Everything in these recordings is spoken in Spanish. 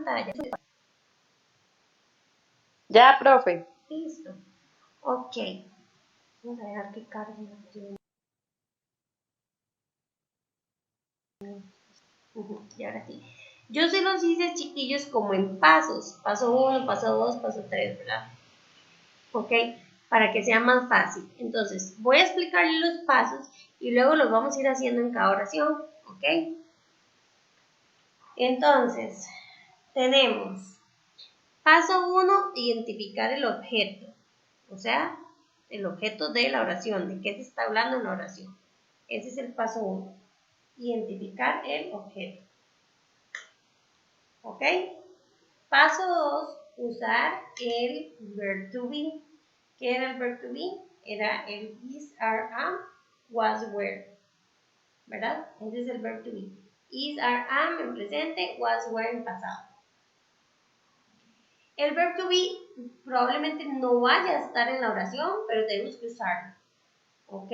pantalla. Ya, profe. Listo. Ok. Vamos a dejar que cargue. Y ahora sí. Yo se los hice, chiquillos, como en pasos. Paso 1, paso 2, paso 3, ¿verdad? Ok. Para que sea más fácil. Entonces, voy a explicarles los pasos y luego los vamos a ir haciendo en cada oración. Ok. Entonces, tenemos paso 1, identificar el objeto. O sea, el objeto de la oración. ¿De qué se está hablando en la oración? Ese es el paso 1. Identificar el objeto. ¿Ok? Paso 2, usar el verb to be. ¿Qué era el verb to be? Era el is, are, am, was, were. ¿Verdad? Ese es el verb to be. Is, are, am en presente, was, were en pasado. El verb to be probablemente no vaya a estar en la oración, pero tenemos que usarlo. ¿Ok?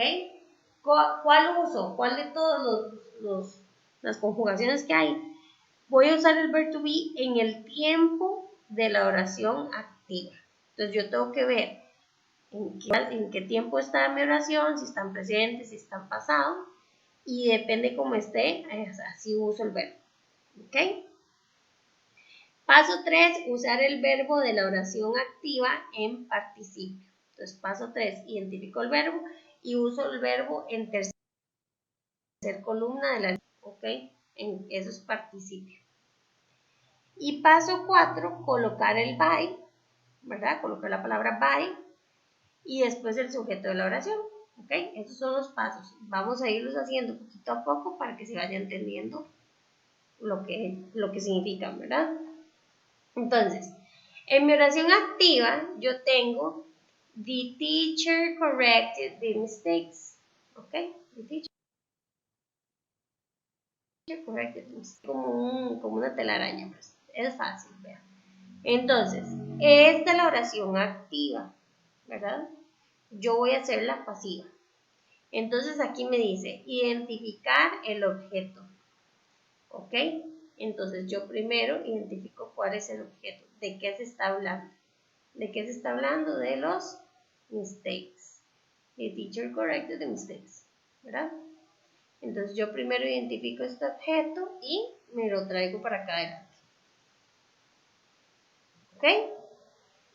¿Cuál uso? ¿Cuál de todas las conjugaciones que hay? Voy a usar el verb to be en el tiempo de la oración activa. Entonces yo tengo que ver en qué tiempo está mi oración, si están presentes, si están pasados, y depende cómo esté, así uso el verbo. ¿Ok? Paso 3, usar el verbo de la oración activa en participio. Entonces, paso 3, identifico el verbo y uso el verbo en tercer columna de la lista. ¿Ok? Eso es participio. Y paso 4, colocar el by, ¿verdad? Colocar la palabra by y después el sujeto de la oración. ¿Ok? Esos son los pasos. Vamos a irlos haciendo poquito a poco para que se vaya entendiendo lo que significan, ¿verdad? Entonces, en mi oración activa yo tengo the teacher corrected the mistakes. ¿Ok? The teacher corrected the mistakes. Como una telaraña, pues. Es fácil, vean. Entonces, esta es la oración activa, ¿verdad? Yo voy a hacer la pasiva. Entonces aquí me dice identificar el objeto. ¿Ok? Entonces yo primero identifico cuál es el objeto, de qué se está hablando. ¿De qué se está hablando? De los mistakes. The teacher corrected the mistakes, ¿verdad? Entonces yo primero identifico este objeto y me lo traigo para acá adelante. ¿Ok?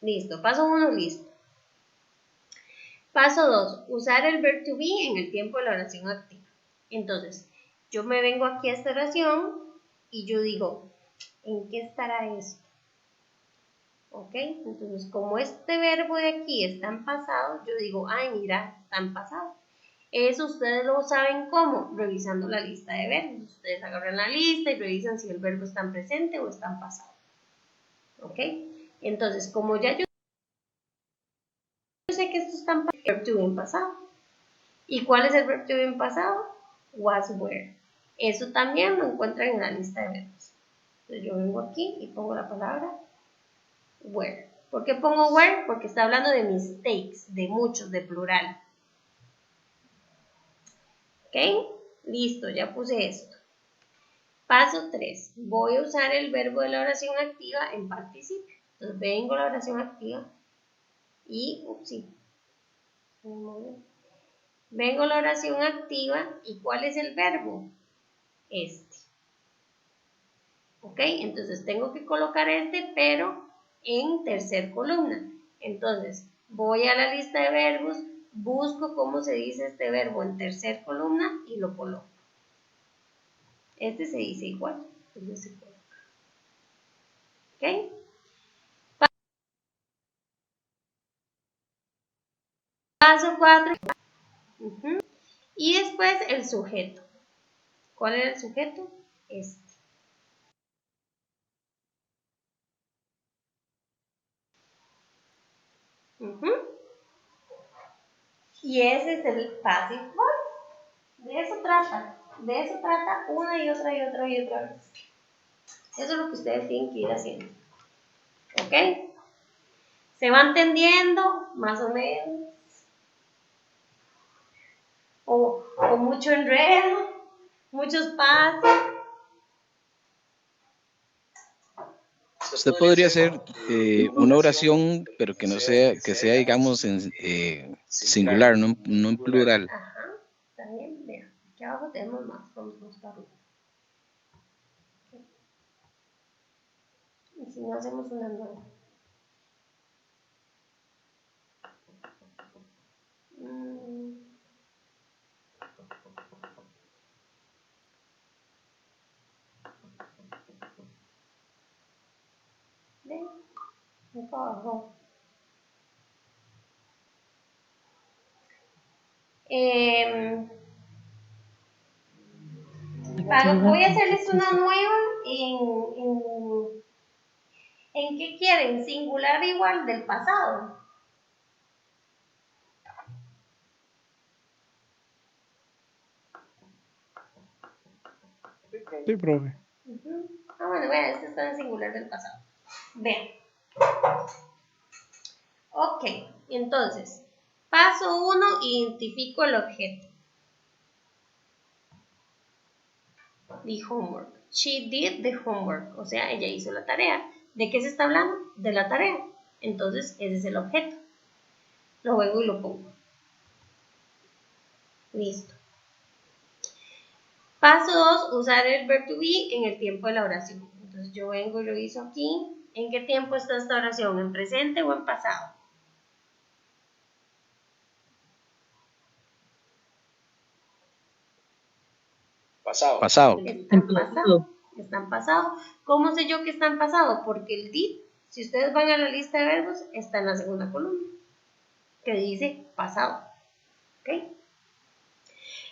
Listo. Paso 1, listo. Paso 2, usar el verb to be en el tiempo de la oración activa. Entonces, yo me vengo aquí a esta oración y yo digo, ¿en qué estará esto? ¿Ok? Entonces, como este verbo de aquí está en pasado, yo digo, ay, mira, está en pasado. Eso ustedes lo saben cómo, revisando la lista de verbos. Ustedes agarran la lista y revisan si el verbo está en presente o está en pasado. ¿Ok? Entonces, como ya yo sé que esto está en pasado, el verbo to be en pasado. ¿Y cuál es el verbo to be en pasado? Was, were. Eso también lo encuentran en la lista de verbos. Entonces yo vengo aquí y pongo la palabra were. ¿Por qué pongo were? Porque está hablando de mistakes, de muchos, de plural. ¿Ok? Listo, ya puse esto. Paso 3. Voy a usar el verbo de la oración activa en participio. Entonces vengo a la oración activa y, vengo a la oración activa y ¿cuál es el verbo? Este. ¿Ok? Entonces tengo que colocar este, pero en tercer columna. Entonces voy a la lista de verbos, busco cómo se dice este verbo en tercer columna y lo coloco. Este se dice igual, entonces se coloca. ¿Ok? Paso 4. Y después el sujeto. ¿Cuál era el sujeto? Este. Y ese es el passive voice. De eso trata. De eso trata una y otra y otra y otra vez. Eso es lo que ustedes tienen que ir haciendo. ¿Ok? ¿Se va entendiendo? Más o menos. O mucho enredo, muchos pasos. Usted podría hacer una oración, pero que no sea, que sea, digamos, en singular, no en plural. Ajá, está bien, vean. Aquí abajo tenemos más, vamos a buscarlo. Y si no hacemos una nueva. Ven, acá abajo. Voy a hacerles una nueva ¿en qué quieren? Singular igual del pasado. Sí, profe. Bueno, vean, este está en singular del pasado. Vean. Ok, entonces, paso 1, identifico el objeto. The homework. She did the homework. O sea, ella hizo la tarea. ¿De qué se está hablando? De la tarea. Entonces, ese es el objeto. Lo vengo y lo pongo. Listo. Paso 2, usar el verb to be en el tiempo de la oración. Entonces, yo vengo y lo hizo aquí. ¿En qué tiempo está esta oración? ¿En presente o en pasado? Pasado. Está en pasado. Está en pasado. ¿Cómo sé yo que está en pasado? Porque el did, si ustedes van a la lista de verbos, está en la segunda columna, que dice pasado. ¿Ok?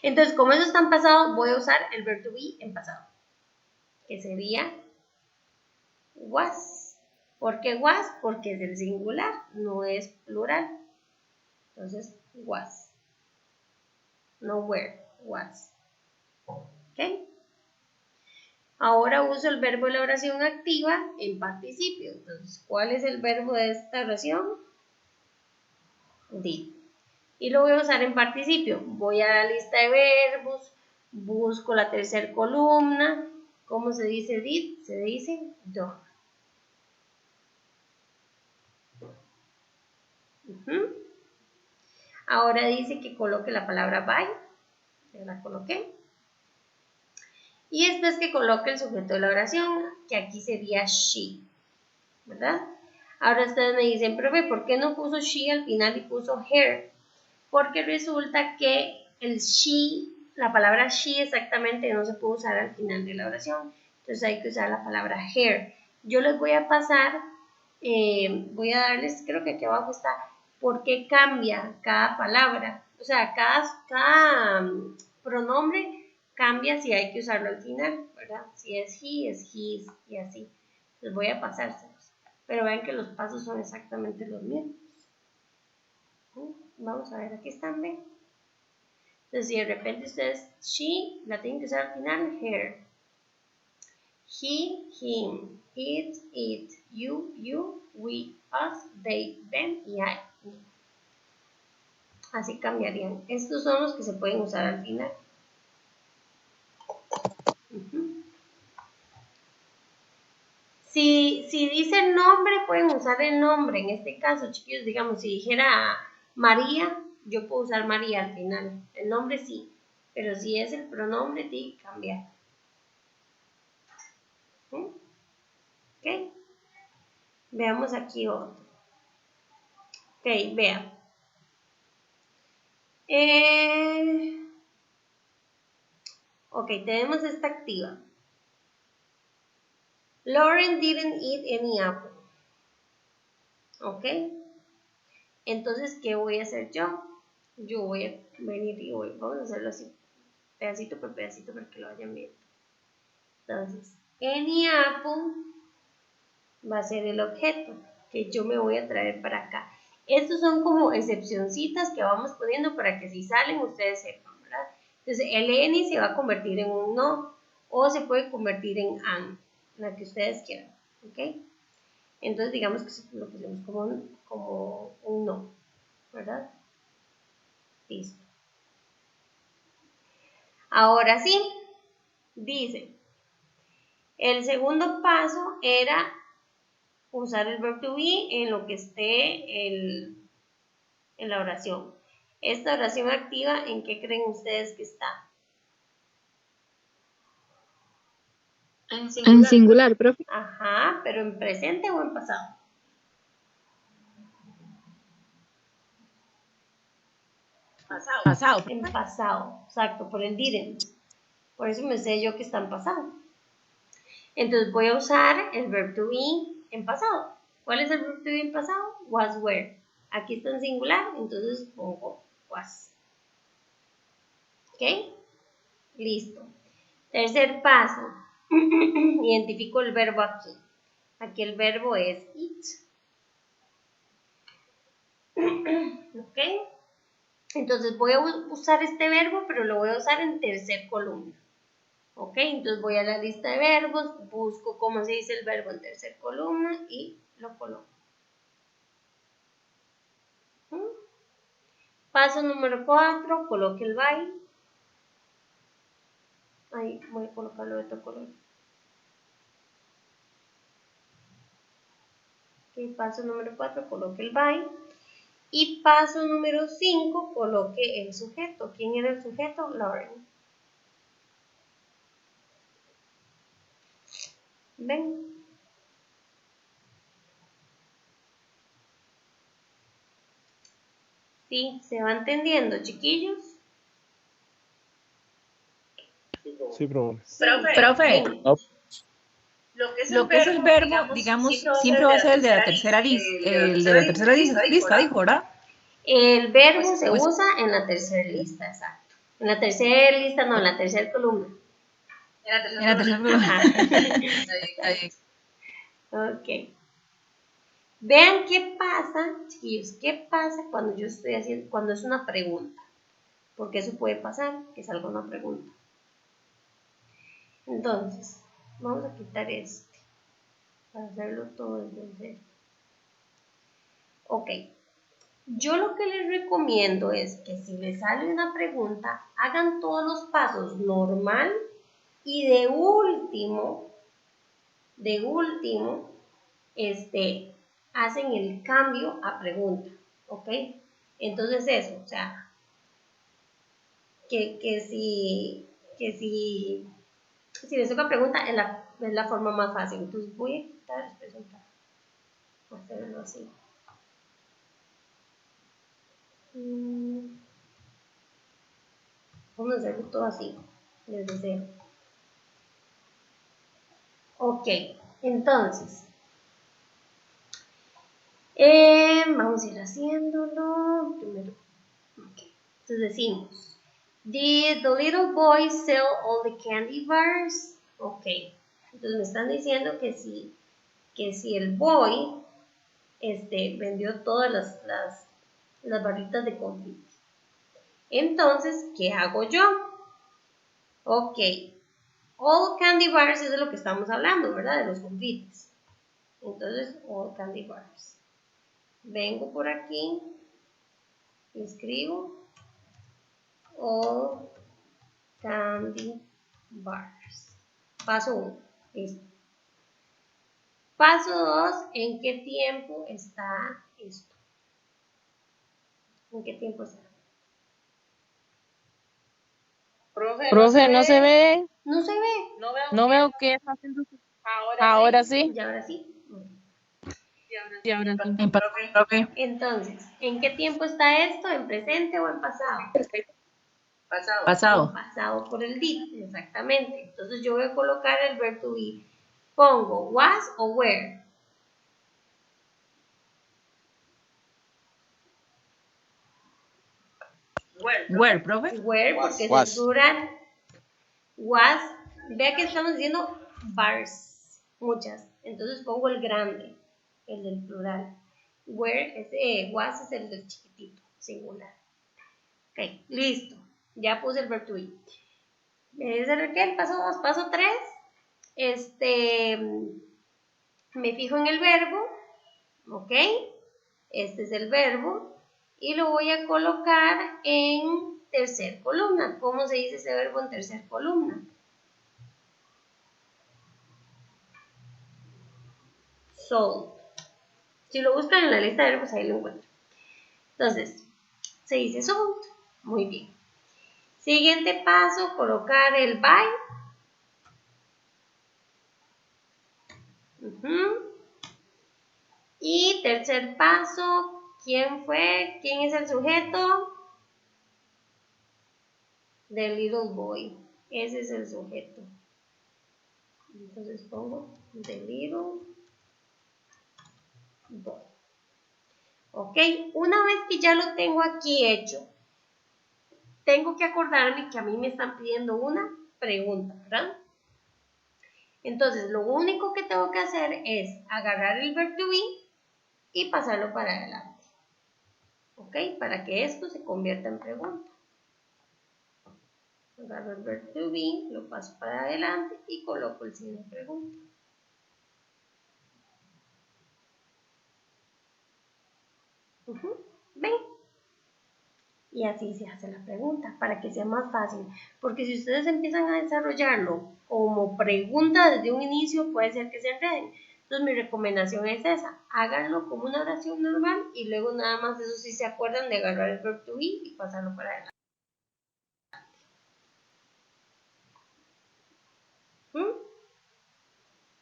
Entonces, como eso está en pasado, voy a usar el verb to be en pasado, que sería was. ¿Por qué was? Porque es el singular, no es plural. Entonces, was. No were, was. ¿Ok? Ahora uso el verbo de la oración activa en participio. Entonces, ¿cuál es el verbo de esta oración? Did. Y lo voy a usar en participio. Voy a la lista de verbos, busco la tercera columna. ¿Cómo se dice did? Se dice done. Ahora dice que coloque la palabra by. Ya la coloqué. Y después que coloque el sujeto de la oración, que aquí sería she. ¿Verdad? Ahora ustedes me dicen, profe, ¿por qué no puso she al final y puso her? Porque resulta que el she, la palabra she exactamente no se puede usar al final de la oración. Entonces hay que usar la palabra her. Yo les voy a pasar, voy a darles, creo que aquí abajo está, por qué cambia cada palabra. O sea, cada pronombre cambia si hay que usarlo al final, ¿verdad? Si es he, es his y así. Les voy a pasárselos. Pero vean que los pasos son exactamente los mismos. Vamos a ver, aquí están, ¿ven? Entonces, si de repente ustedes, she, la tienen que usar al final, her. He, him, it, you, we, us, they, them y I. Así cambiarían. Estos son los que se pueden usar al final. Si dice el nombre, pueden usar el nombre. En este caso, chiquillos, digamos, si dijera María, yo puedo usar María al final. El nombre sí, pero si es el pronombre, tiene que cambiar. ¿Ok? Veamos aquí otro. Ok, vean. Ok, tenemos esta activa. Lauren didn't eat any apple. Ok. Entonces, ¿qué voy a hacer yo? Yo voy a venir y vamos a hacerlo así, pedacito por pedacito para que lo vayan viendo. Entonces, any apple va a ser el objeto que yo me voy a traer para acá. Estos son como excepcioncitas que vamos poniendo para que si salen ustedes sepan, ¿verdad? Entonces, el any se va a convertir en un no o se puede convertir en an, la que ustedes quieran, ¿ok? Entonces, digamos que lo pusimos como un no, ¿verdad? Listo. Ahora sí, dice, el segundo paso era usar el verb to be en lo que esté en la oración. Esta oración activa, ¿en qué creen ustedes que está? En singular, profe. Ajá, pero ¿en presente o en pasado? Pasado. En pasado, exacto, por el didn't. Por eso me sé yo que está en pasado. Entonces voy a usar el verb to be en pasado. ¿Cuál es el verb to be en pasado? Was, were. Aquí está en singular, entonces pongo was. ¿Ok? Listo. Tercer paso. Identifico el verbo aquí. Aquí el verbo es it. ¿Ok? Entonces voy a usar este verbo, pero lo voy a usar en tercer columna. ¿Ok? Entonces voy a la lista de verbos, busco cómo se dice el verbo en tercer columna y lo coloco. Paso número 4, coloque el by. Ahí voy a colocarlo de otro color. Ok, paso número 4, coloque el by. Y paso número 5, coloque el sujeto. ¿Quién era el sujeto? Lauren. ¿Ven? ¿Sí? ¿Se va entendiendo, chiquillos? Sí, profe. Profe, No, lo que es el verbo, digamos, siempre va a ser el de la tercera lista, dijo, ¿verdad? El verbo se usa en la tercera lista, exacto. En la tercera lista, no, en la tercera columna. En la tercera columna. Ok. Vean qué pasa, chiquillos, qué pasa cuando yo estoy haciendo, cuando es una pregunta. Porque eso puede pasar, que salga una pregunta. Entonces, vamos a quitar este, para hacerlo todo desde cero. Ok. Yo lo que les recomiendo es que si les sale una pregunta, hagan todos los pasos normal y de último, hacen el cambio a pregunta, ¿ok? Entonces eso, o sea, que si les toca pregunta es la forma más fácil. Entonces voy a quitar, presentar, hacerlo así. Vamos a hacerlo todo así, desde cero. Ok, entonces, vamos a ir haciéndolo primero. Okay. Entonces decimos, did the little boy sell all the candy bars? Ok, entonces me están diciendo que si el boy vendió todas las barritas de confite. Entonces, ¿qué hago yo? Ok, all candy bars es de lo que estamos hablando, ¿verdad? De los confites. Entonces, all candy bars. Vengo por aquí, escribo all candy bars. Paso 1, listo. Paso 2, ¿en qué tiempo está esto? ¿En qué tiempo está? Profe, no se ve. No se ve. No veo qué está haciendo. Ahora sí. ¿Y ahora sí? Y ahora sí. Profe. Entonces, ¿en qué tiempo está esto? ¿En presente o en pasado? Pasado. En pasado por el did, exactamente. Entonces yo voy a colocar el verb to be. Pongo was o were. Where, profe? Were porque es Was. el plural. Was, vea que estamos diciendo bars, muchas. Entonces pongo el grande, el del plural. Were, was es el del chiquitito, singular. Ok, listo. Ya puse el verb to be. ¿Es el qué? El paso 2, paso 3. Me fijo en el verbo, ¿ok? Este es el verbo y lo voy a colocar en tercer columna. ¿Cómo se dice ese verbo en tercer columna? Sold. Si lo buscan en la lista de verbos, ahí lo encuentran. Entonces, se dice sunt. Muy bien. Siguiente paso, colocar el by. Y tercer paso, ¿quién fue? ¿Quién es el sujeto? The little boy. Ese es el sujeto. Entonces pongo the little boy. Ok, una vez que ya lo tengo aquí hecho, tengo que acordarme que a mí me están pidiendo una pregunta, ¿verdad? Entonces, lo único que tengo que hacer es agarrar el verb to be y pasarlo para adelante. ¿Ok? Para que esto se convierta en pregunta. Agarro el verb to be, lo paso para adelante y coloco el signo de pregunta. ¿Ven? Y así se hace la pregunta, para que sea más fácil. Porque si ustedes empiezan a desarrollarlo como pregunta desde un inicio, puede ser que se enreden. Entonces mi recomendación es esa, háganlo como una oración normal y luego nada más eso sí se acuerdan de agarrar el verb to be y pasarlo para adelante.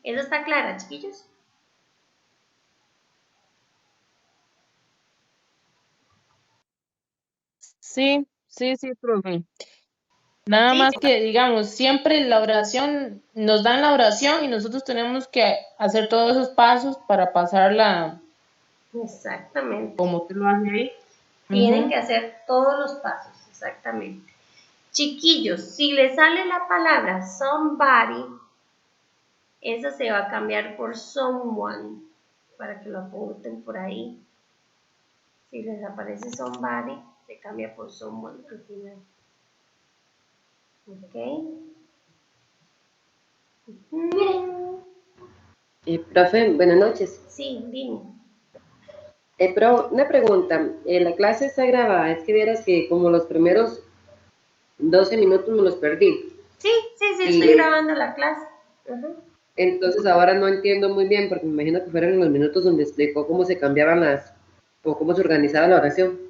¿Eso está clara, chiquillos? Sí, sí, sí, profe. Nada ¿Sí? más que, digamos, siempre la oración, nos dan la oración y nosotros tenemos que hacer todos esos pasos para pasarla Exactamente. como usted lo hace ahí. Tienen que hacer todos los pasos, exactamente. Chiquillos, si les sale la palabra somebody, esa se va a cambiar por someone, para que lo apunten por ahí. Si les aparece somebody, se cambia por someone al final. ¿Ok? Profe, buenas noches. Sí, dime. Una pregunta, la clase está grabada, es que vieras que como los primeros 12 minutos me los perdí. Sí, estoy grabando la clase. Entonces ahora no entiendo muy bien, porque me imagino que fueron los minutos donde explicó cómo se cambiaban o cómo se organizaba la oración.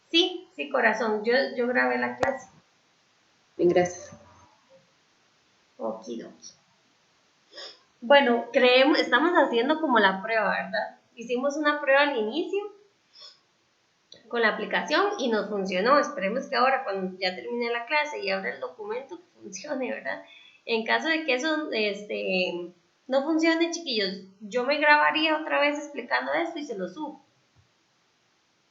Sí, corazón, yo grabé la clase. Bien, gracias. Okidoki. Bueno, estamos haciendo como la prueba, ¿verdad? Hicimos una prueba al inicio con la aplicación y nos funcionó. Esperemos que ahora, cuando ya termine la clase y abra el documento, funcione, ¿verdad? En caso de que eso no funcione, chiquillos, yo me grabaría otra vez explicando esto y se lo subo,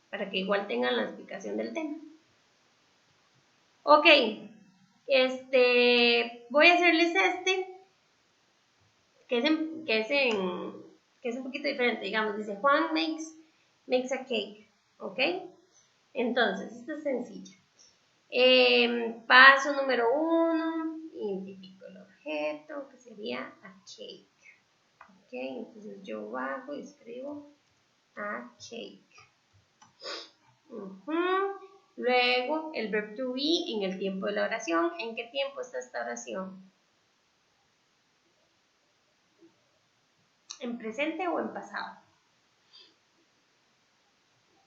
para que igual tengan la explicación del tema. Ok, voy a hacerles que es un poquito diferente, digamos, dice Juan makes a cake, ¿ok? Entonces, esto es sencillo. Paso número 1, identifico el objeto, que sería a cake, ¿ok? Entonces yo bajo y escribo a cake. Luego, el verb to be en el tiempo de la oración. ¿En qué tiempo está esta oración? ¿En presente o en pasado?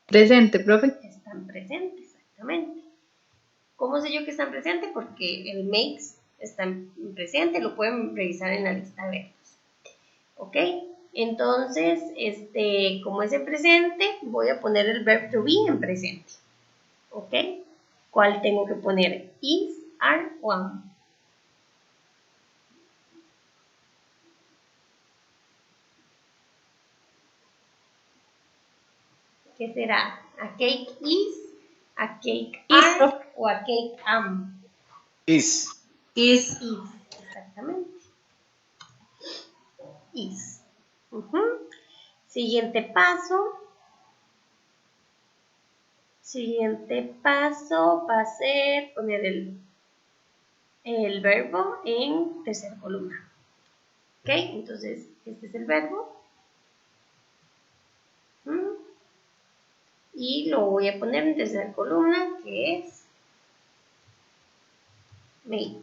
Presente, profe. Está en presente, exactamente. ¿Cómo sé yo que está en presente? Porque el makes está en presente, lo pueden revisar en la lista de verbos. ¿Ok? Entonces, como es en presente, voy a poner el verb to be en presente. ¿Ok? ¿Cuál tengo que poner? Is, are o am. ¿Qué será? ¿A cake is? ¿A cake are? ¿O a cake am? Is. Is. Exactamente. Is. Siguiente paso. Siguiente paso va a ser poner el verbo en tercera columna. ¿Ok? Entonces, este es el verbo. Y lo voy a poner en tercera columna, que es made.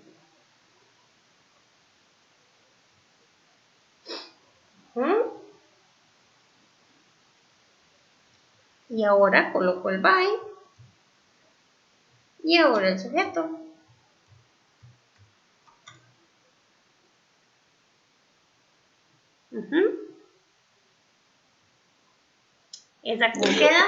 Y ahora coloco el by. Y ahora el sujeto. Esa como queda.